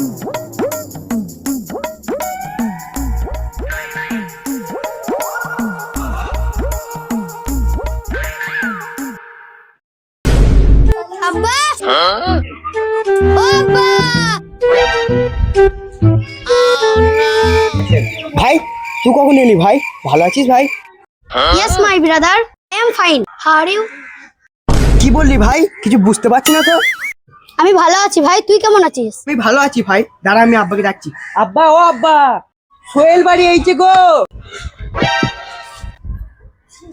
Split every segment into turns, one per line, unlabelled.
আব্বা ও আব্বা
ভাই তুই কখন এলি ভাই? ভালো আছিস ভাই?
Yes my brother I am fine how are you?
কি বললি ভাই? কিছু বুঝতে পারছি না তো।
আমি ভালো আছি ভাই, তুই কেমন আছিস?
আমি ভালো আছি ভাই, দাঁড়া আমি আব্বাকে ডাকছি। আব্বা ও আব্বা, সোহেল বাড়ি এইছে গো।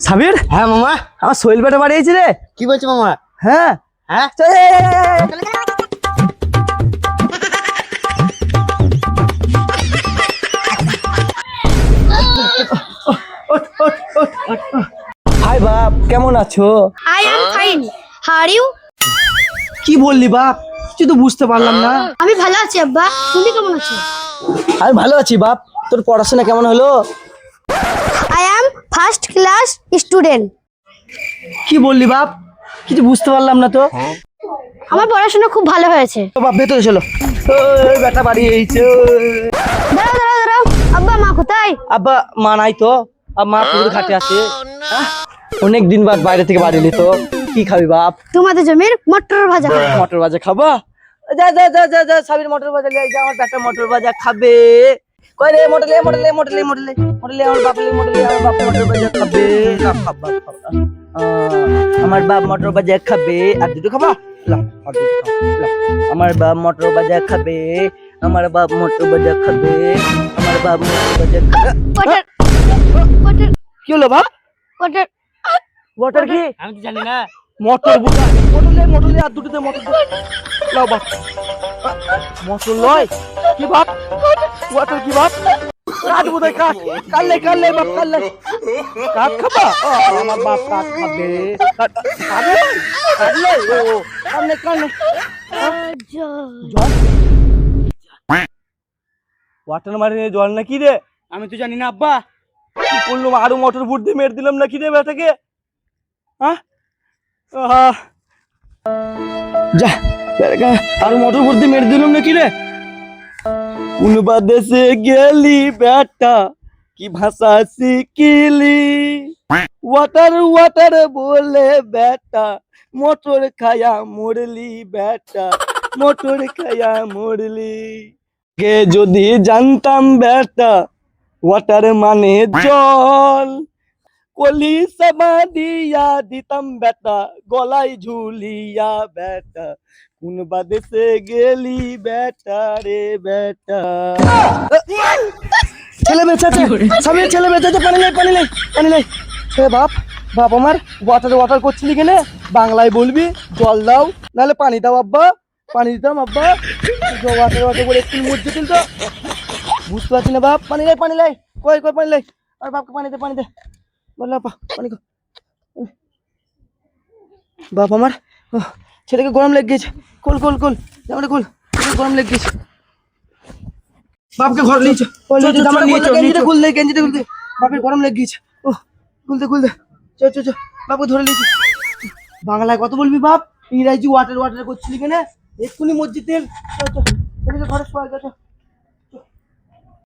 সাবির? হ্যাঁ মামা, আমার সোহেল বেটা বাড়ি এইছে রে। কি বলছো মামা? হ্যাঁ হ্যাঁ চল হাই বাপ, কেমন আছো?
I am fine how are you?
কি বললি বাপ? কিছু তো বুঝতে পারলাম না।
আমি ভালো আছি আব্বা, তুমি কেমন আছো?
আমি ভালো আছি বাপ। তোর পড়াশোনা কেমন হলো?
I am first class student.
কি বললি বাপ? কিছু বুঝতে পারলাম না তো।
আমার পড়াশোনা খুব ভালো হয়েছে।
তো বাপ ভেতরে চলো। ওই বেটা বাড়ি এইছে।
দাঁড়াও দাঁড়াও দাঁড়াও, আব্বা মা কোথায়?
আব্বা মা নাই তো, আর মা পুকুর ঘাটে আছে। অনেক দিন বাদ বাইরে থেকে বাড়ি এলি তো। কি খাবি বাপ?
তোমাদের জমির মটর ভাজা খাবো।
মটর ভাজা খাবা? যা যা যা যা যা সাবির মটর ভাজা লিয়ে যা, আমার বেটা মটর ভাজা খাবে। কই রে মটর লে মটর লে মটর লে মটর লে মটর লে, আমার বাপ লে মটর লে, আমার বাপ মটর ভাজা খাবে। খাবা খাবা। আমার বাপ মটর ভাজা খাবে। আর দুটো খাবা? লা আর দুটো খাও। লা আমার বাপ মটর ভাজা খাবে। আমার বাপ মটর ভাজা খাবে। আমার বাপ মটর ভাজা খাবে।
ওয়াটার ওয়াটার
কি হলো বাপ?
ওয়াটার
ওয়াটার কি? আমি তো জানি না। মটর বুকা মটর লে আর দুটোতে মটর লাও বাপ। মটর লয় কি বাপ? ওয়াটার কি বাপ? কাট বোধহয় কাট। কাটলে বাপ কাটলে। কাট খাবা? আমার বাপ কাট খাবে। কাটলে ও কাটলে জল। ওয়াটার মারে জল নাকি রে? আমি তো জানি না আব্বা। কি করলাম, আরো মটর বুট দিয়ে মেরে দিলাম নাকি রে বেটাকে? হ্যাঁ যা আর মোটর ভর্তি মেরে দিলাম নাকি রে? কোন বাদেশে গেলি বেটা, কি ভাষা শিখিলি? ওয়াটার ওয়াটার বলে বেটা, মোটর খায়া মরলি বেটা, মোটর খায়া মরলি। গে যদি জানতাম বেটা ওয়াটার মানে জল, কলি সবা দিয়া দিতাম বেটা, গলায় ঝুলিয়া বেটা। কোন বাদেশে গেলি বেটা রে বেটা? ছেলে বেঁচেছে, সবাই ছেলে বেঁচেছে। পানি নাই পানি নাই পানি নাই। বাপ বাপ আমার ওয়াটার ওয়াটার করছিলি কেন? বাংলায় বলবি, জল দাও নাহলে পানি দাও আব্বা। পানি দিতাম আব্বা। ওয়াটার ওয়াটার করে একটু মরছে কিন্তু বুঝতে পারছি না বাপ। পানি লাই পানি লাই, কই কই পানি লাই। আর বাপকে পানি দে পানি দে। বললাম পানি খা। বাপ আমার ছেলেকে গরম লেগে গেছে। খোল খোল খোল জামাটা খোল, গরম লেগে গেছে। বাপকে ঘর নিয়েছে। গেঞ্জিটা খুল দে, গেঞ্জিটা খুল দে। বাপের গরম লেগে গেছে। ও খুলতে খুলতে চ চ চ। বাপকে ধরে নিয়েছে। বাংলায় কত বলবি বাপ? ইংরাজি ওয়াটার ওয়াটার করছিলি কেন? এক্ষুনি মসজিদের ঘরে শোয়া গেছে।